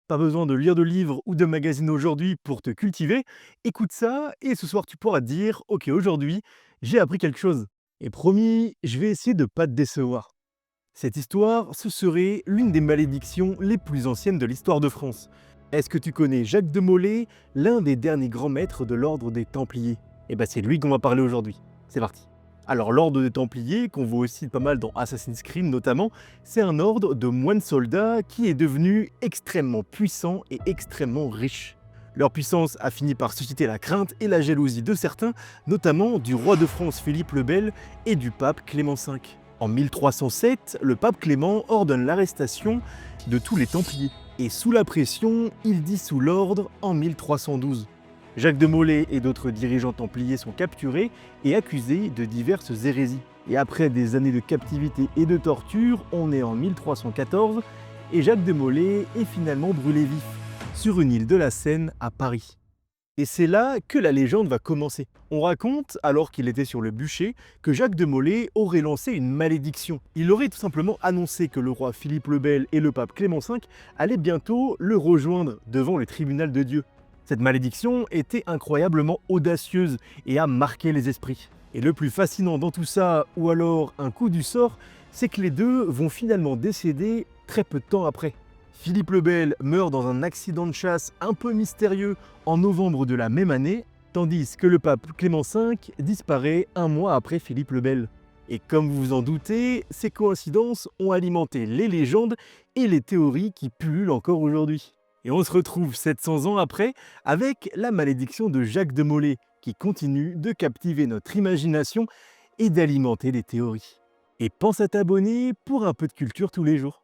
Pas besoin de lire de livres ou de magazines aujourd'hui pour te cultiver. Écoute ça et ce soir tu pourras te dire ok, aujourd'hui j'ai appris quelque chose. Et promis, je vais essayer de pas te décevoir. Cette histoire, ce serait l'une des malédictions les plus anciennes de l'histoire de France. Est-ce que tu connais Jacques de Molay, l'un des derniers grands maîtres de l'ordre des Templiers? Eh ben c'est lui qu'on va parler aujourd'hui. C'est parti. Alors l'ordre des Templiers, qu'on voit aussi pas mal dans Assassin's Creed notamment, c'est un ordre de moines soldats qui est devenu extrêmement puissant et extrêmement riche. Leur puissance a fini par susciter la crainte et la jalousie de certains, notamment du roi de France Philippe le Bel et du pape Clément V. En 1307, le pape Clément ordonne l'arrestation de tous les Templiers. Et sous la pression, il dissout l'ordre en 1312. Jacques de Molay et d'autres dirigeants templiers sont capturés et accusés de diverses hérésies. Et après des années de captivité et de torture, on est en 1314 et Jacques de Molay est finalement brûlé vif sur une île de la Seine à Paris. Et c'est là que la légende va commencer. On raconte, alors qu'il était sur le bûcher, que Jacques de Molay aurait lancé une malédiction. Il aurait tout simplement annoncé que le roi Philippe le Bel et le pape Clément V allaient bientôt le rejoindre devant le tribunal de Dieu. Cette malédiction était incroyablement audacieuse et a marqué les esprits. Et le plus fascinant dans tout ça, ou alors un coup du sort, c'est que les deux vont finalement décéder très peu de temps après. Philippe le Bel meurt dans un accident de chasse un peu mystérieux en novembre de la même année, tandis que le pape Clément V disparaît un mois après Philippe le Bel. Et comme vous vous en doutez, ces coïncidences ont alimenté les légendes et les théories qui pullulent encore aujourd'hui. Et on se retrouve 700 ans après avec la malédiction de Jacques de Molay, qui continue de captiver notre imagination et d'alimenter les théories. Et pense à t'abonner pour un peu de culture tous les jours.